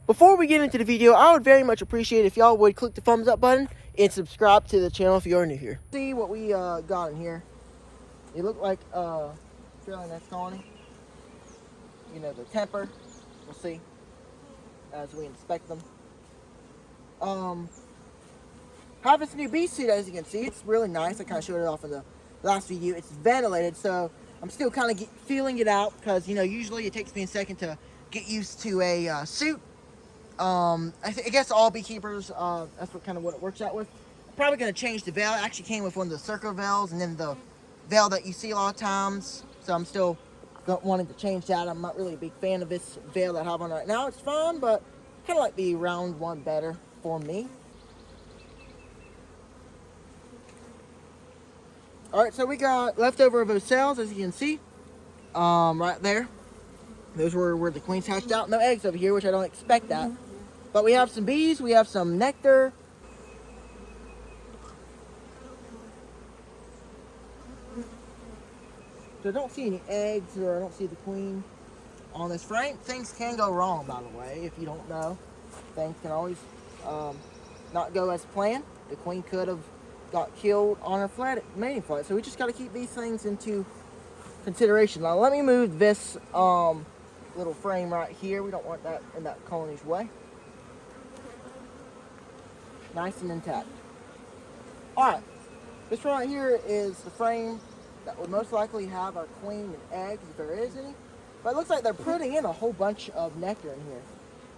Before we get into the video, I would very much appreciate if y'all would click the thumbs up button and subscribe to the channel if you're new here. See what we got in here. They look like fairly nice colony. You know, the temper. We'll see as we inspect them. Have this new bee suit, as you can see. It's really nice. I kind of showed it off in the last video. It's ventilated, so I'm still kind of feeling it out because, you know, usually it takes me a second to get used to a suit. I guess all beekeepers, that's what it works out with. I'm probably going to change the veil. It actually came with one of the circle veils and then the veil that you see a lot of times. So I'm still wanting to change that. I'm not really a big fan of this veil that I have on right now. It's fun, but kind of like the round one better for me. Alright, so we got leftover of those cells, as you can see. Right there. Those were where the queens hatched out. No eggs over here, which I don't expect that. But we have some bees, we have some nectar. So I don't see any eggs, or I don't see the queen on this frame. Things can go wrong, by the way, if you don't know. Things can always not go as planned. The queen could have got killed on her mating flight. So we just got to keep these things into consideration. Now let me move this little frame right here. We don't want that in that colony's way. Nice and intact. Alright, this right here is the frame that would most likely have our queen and eggs, if there is any. But it looks like they're putting in a whole bunch of nectar in here.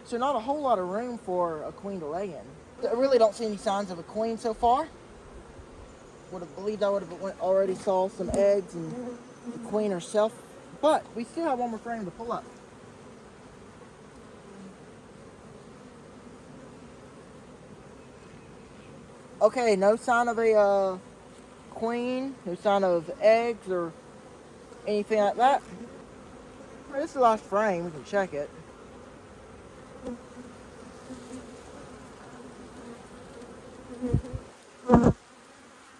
So not a whole lot of room for a queen to lay in. I really don't see any signs of a queen so far. Would have believed I would have already saw some eggs and the queen herself. But we still have one more frame to pull up. Okay, no sign of a queen, no sign of eggs or anything like that. This is the last frame, we can check it.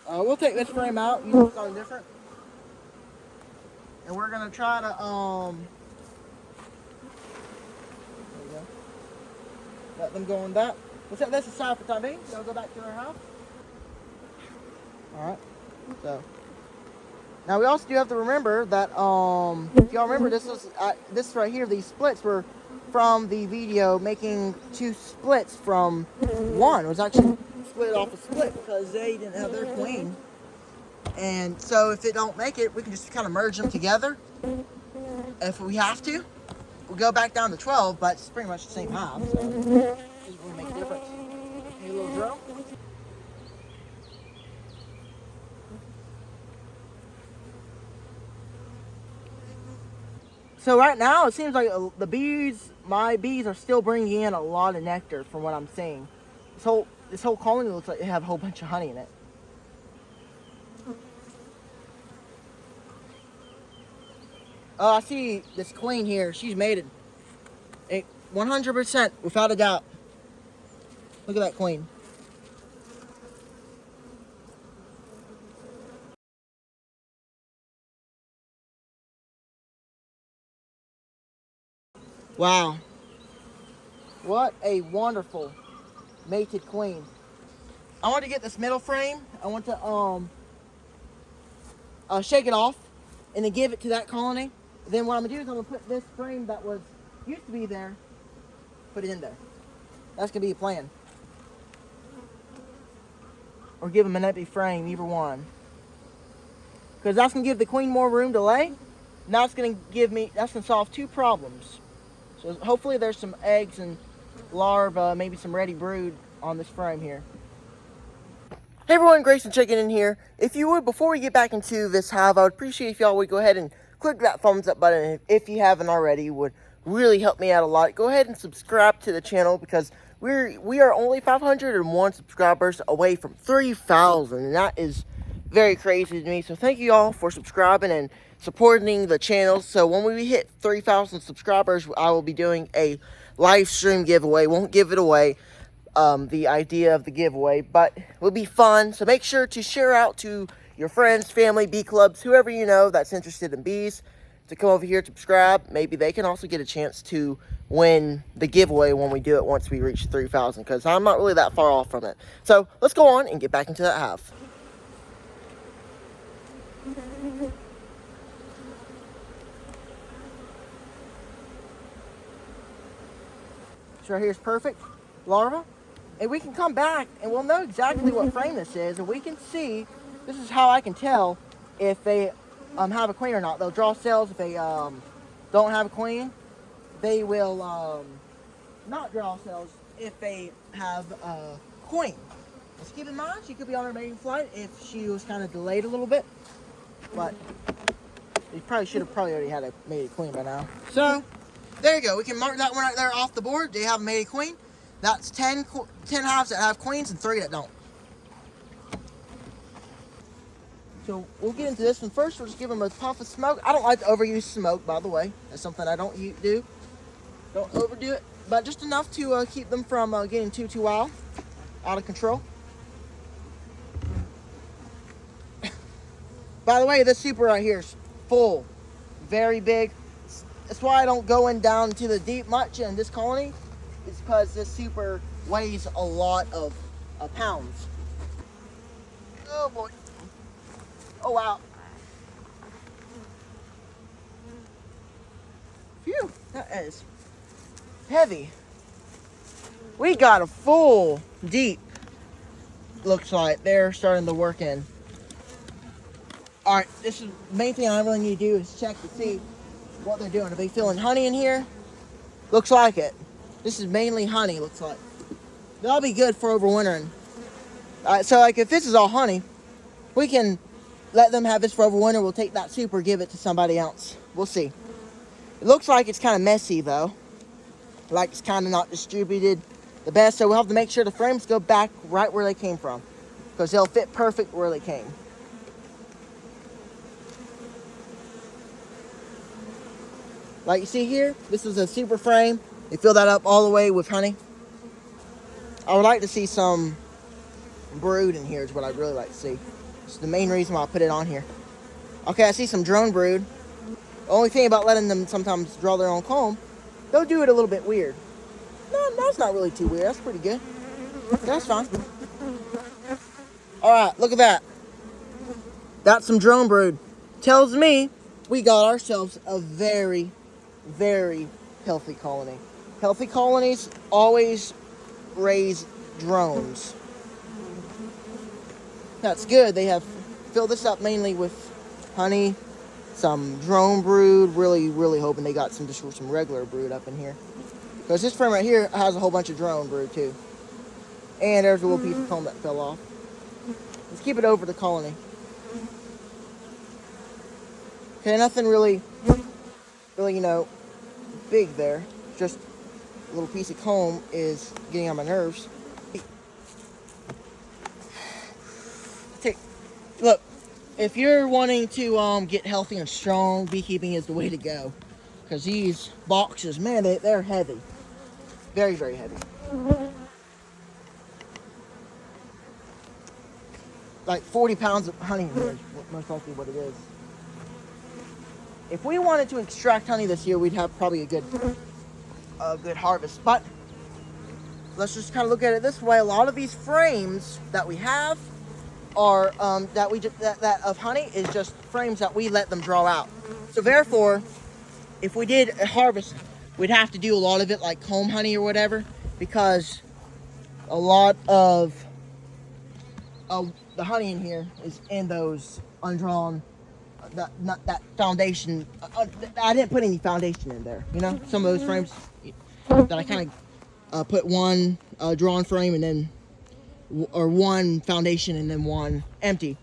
We'll take this frame out, use something different. And we're gonna try to there we go. Let them go on that. We'll set this aside for time being. They'll go back to their house. Alright. So now we also do have to remember that if y'all remember, this right here, these splits were from the video making two splits from one. It was actually split off a split because they didn't have their queen. And so if it don't make it, we can just kind of merge them together. If we have to, we'll go back down to 12, but it's pretty much the same hive, so it doesn't really make a difference. Need a little drill. So right now, it seems like the bees, my bees, are still bringing in a lot of nectar from what I'm seeing. This whole colony looks like they have a whole bunch of honey in it. Oh, I see this queen here. She's mated. 100%, without a doubt. Look at that queen. Wow. What a wonderful mated queen. I want to get this middle frame. I want to shake it off and then give it to that colony. Then what I'm going to do is I'm going to put this frame that used to be there, put it in there. That's going to be a plan. Or give them an empty frame, either one. Because that's going to give the queen more room to lay. Now it's going to that's going to solve two problems. So hopefully there's some eggs and larvae, maybe some ready brood on this frame here. Hey everyone, Grayson checking in here. If you would, before we get back into this hive, I would appreciate if y'all would go ahead and click that thumbs up button. If you haven't already, it would really help me out a lot. Go ahead and subscribe to the channel because we are only 501 subscribers away from 3,000, and that is very crazy to me. So thank you all for subscribing and supporting the channel. So when we hit 3,000 subscribers, I will be doing a live stream giveaway. Won't give it away, the idea of the giveaway, but it will be fun. So make sure to share out to your friends, family, bee clubs, whoever you know that's interested in bees, to come over here to subscribe, maybe they can also get a chance to win the giveaway when we do it once we reach 3,000, because I'm not really that far off from it. So let's go on and get back into that hive. So right here is perfect larva, and we can come back and we'll know exactly what frame this is, and we can see, this is how I can tell if they have a queen or not. They'll draw cells. If they don't have a queen, they will not draw cells if they have a queen. Just keep in mind, she could be on her mating flight if she was kind of delayed a little bit, but you probably should have already had a mated queen by now. So there you go. We can mark that one right there off the board. They have a mated queen. That's 10 hives that have queens and 3 that don't. So we'll get into this one first. We'll just give them a puff of smoke. I don't like to overuse smoke, by the way. That's something I don't do. Don't overdo it, but just enough to keep them from getting too wild, out of control. By the way, this super right here is full, very big. That's why I don't go in down to the deep much in this colony. It's because this super weighs a lot of pounds. Oh boy. Oh wow. Phew, that is heavy. We got a full deep, looks like they're starting to work in. All right, this is the main thing I really need to do is check to see what they're doing. Are they feeling honey in here? Looks like it. This is mainly honey, looks like. That'll be good for overwintering. So like if this is all honey, we can let them have this for overwinter. We'll take that super, give it to somebody else. We'll see. It looks like it's kind of messy though. Like it's kind of not distributed the best. So we'll have to make sure the frames go back right where they came from, because they'll fit perfect where they came. Like you see here, this is a super frame. They fill that up all the way with honey. I would like to see some brood in here is what I'd really like to see. It's the main reason why I put it on here. Okay, I see some drone brood. The only thing about letting them sometimes draw their own comb, they'll do it a little bit weird. No, that's not really too weird. That's pretty good. That's fine. All right, look at that. That's some drone brood. Tells me we got ourselves a very, very healthy colony. Healthy colonies always raise drones. That's good. They have filled this up mainly with honey, some drone brood. Really, really hoping they got some regular brood up in here, because this frame right here has a whole bunch of drone brood too. And there's a little piece of comb that fell off. Let's keep it over the colony. Okay, nothing really, you know, big there. Just a little piece of comb is getting on my nerves. Look, if you're wanting to get healthy and strong, beekeeping is the way to go. Because these boxes, man, they're heavy. Very, very heavy. Like 40 pounds of honey in here is most likely what it is. If we wanted to extract honey this year, we'd have probably a good harvest. But let's just kind of look at it this way. A lot of these frames that we have are that of honey is just frames that we let them draw out. So therefore, if we did a harvest, we'd have to do a lot of it like comb honey or whatever, because a lot of the honey in here is in those undrawn, that foundation. I didn't put any foundation in there, you know. Some of those frames that I kind of put one drawn frame and then, or one foundation and then one empty.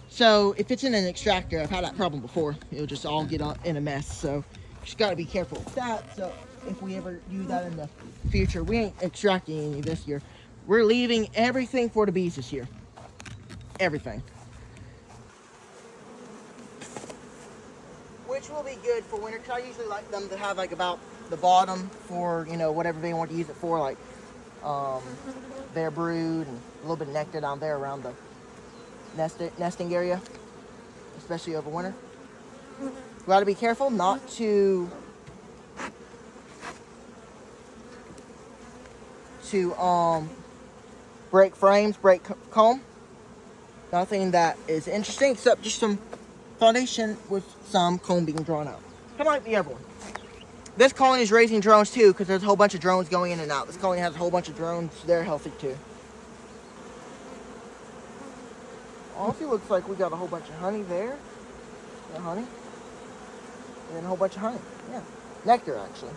So if it's in an extractor, I've had that problem before. It'll just all get in a mess. So you just got to be careful with that. So if we ever do that in the future, we ain't extracting any this year. We're leaving everything for the bees this year. Everything. Which will be good for winter, because I usually like them to have like about the bottom for, you know, whatever they want to use it for, like their brood and a little bit of nectar down there around the nesting area, especially over winter. We got to be careful not to break frames, break comb. Nothing that is interesting except just some foundation with some comb being drawn out. Kind of like the other one. This colony is raising drones too because there's a whole bunch of drones going in and out. This colony has a whole bunch of drones. They're healthy too. Also looks like we got a whole bunch of honey there. Yeah, honey. And then a whole bunch of honey. Yeah. Nectar, actually.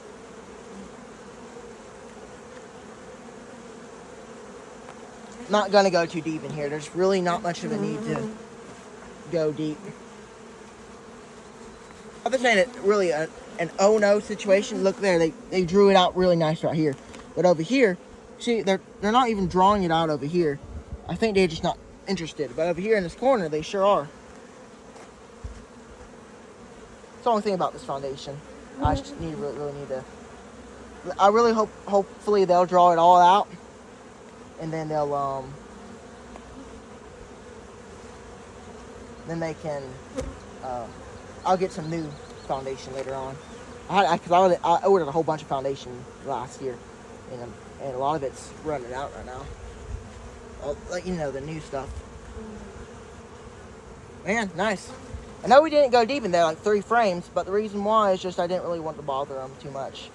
Not going to go too deep in here. There's really not much of a need to go deep. I'm just saying it really an oh no situation. Look there, they drew it out really nice right here. But over here, see, they're not even drawing it out over here. I think they're just not interested. But over here in this corner, they sure are. It's the only thing about this foundation. I just really need to. I really hopefully they'll draw it all out, and then they'll then they can. I'll get some new foundation later on. I ordered a whole bunch of foundation last year, and a lot of it's running out right now. Like, you know, the new stuff. Man, nice. I know we didn't go deep in there, like 3 frames, but the reason why is just I didn't really want to bother them too much.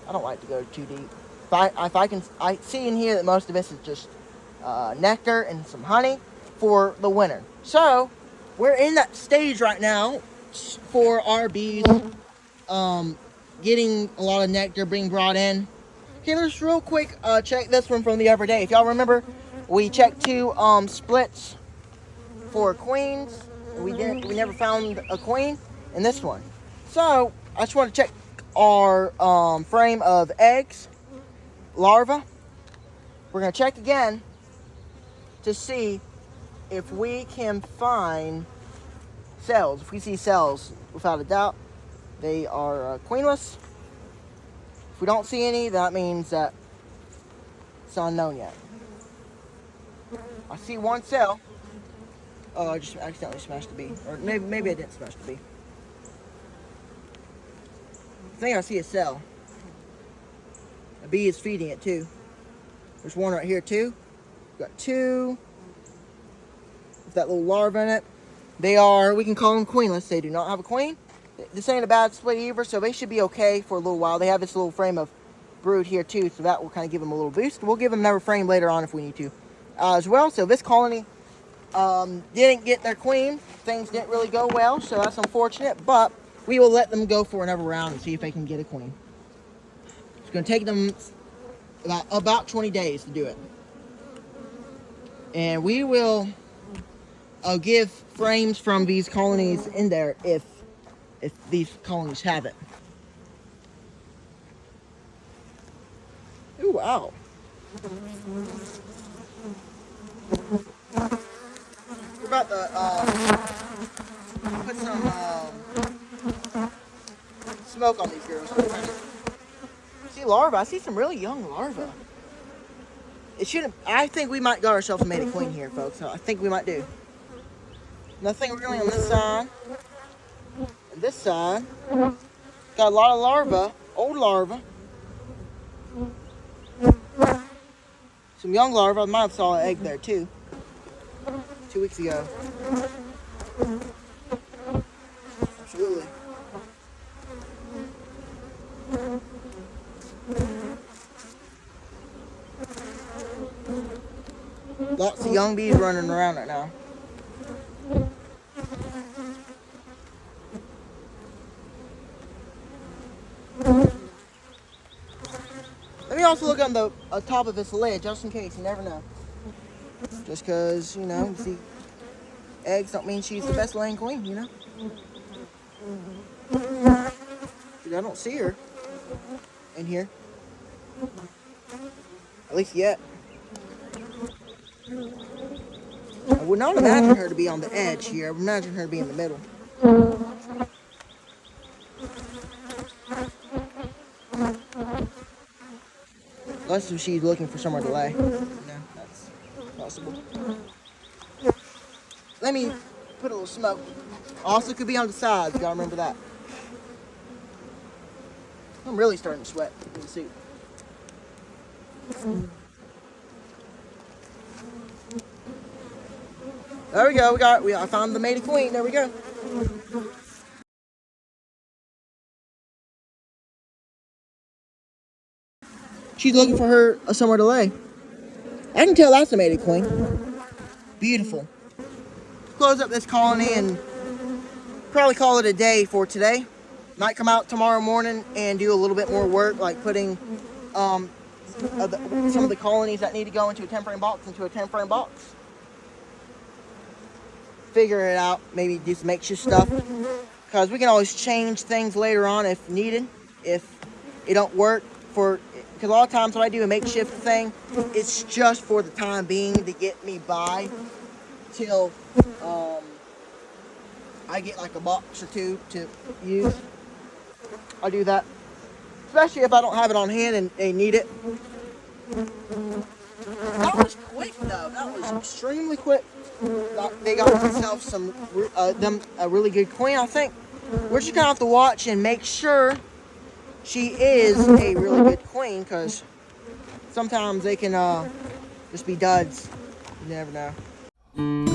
I don't like to go too deep. I see in here that most of this is just nectar and some honey for the winter. So we're in that stage right now for our bees getting a lot of nectar being brought in. Okay, let's real quick check this one from the other day. If y'all remember, we checked 2 splits for queens. We never found a queen in this one. So I just want to check our frame of eggs, larvae. We're going to check again to see if we can find cells. If we see cells, without a doubt, they are queenless. If we don't see any, that means that it's unknown yet. I see 1 cell. Oh, I just accidentally smashed the bee. Or maybe I didn't smash the bee. I think I see a cell. A bee is feeding it too. There's 1 right here too. Got 2. With that little larva in it. They are, we can call them queenless. They do not have a queen. This ain't a bad split either, so they should be okay for a little while. They have this little frame of brood here too, so that will kind of give them a little boost. We'll give them another frame later on if we need to as well. So this colony didn't get their queen. Things didn't really go well, so that's unfortunate, but we will let them go for another round and see if they can get a queen. It's going to take them about 20 days to do it. And we will give frames from these colonies in there if these colonies have it. Ooh, wow. We're about to put some smoke on these girls. See larvae? I see some really young larvae. It shouldn't. I think we might got ourselves made a queen here, folks. I think we might do. Nothing really on this side. And this side, got a lot of larvae, old larvae. Some young larvae. I might have saw an egg there too. 2 weeks ago. Absolutely. Lots of young bees running around right now. Let me also look on the top of this lid, just in case. You never know. Just because, you know, you see eggs don't mean she's the best laying queen, you know? Dude, I don't see her in here. At least yet. I would not imagine her to be on the edge here. I would imagine her to be in the middle. Unless she's looking for somewhere to lay. No, that's possible. Let me put a little smoke. Also could be on the sides, gotta remember that. I'm really starting to sweat in the suit. There we go, I found the mated queen, there we go. She's looking for her somewhere to lay. I can tell that's a mated queen. Beautiful. Close up this colony and probably call it a day for today. Might come out tomorrow morning and do a little bit more work, like putting some of the colonies that need to go into a 10-frame box into a 10-frame box. Figure it out, maybe do some makeshift stuff, because we can always change things later on if needed, if it don't work for. Because a lot of times when I do a makeshift thing, it's just for the time being to get me by till I get like a box or two to use. I'll do that, especially if I don't have it on hand and they need it. That was quick though. That was extremely quick. They got themselves a really good queen. I think we're just gonna have to watch and make sure she is a really good queen, because sometimes they can just be duds. You never know.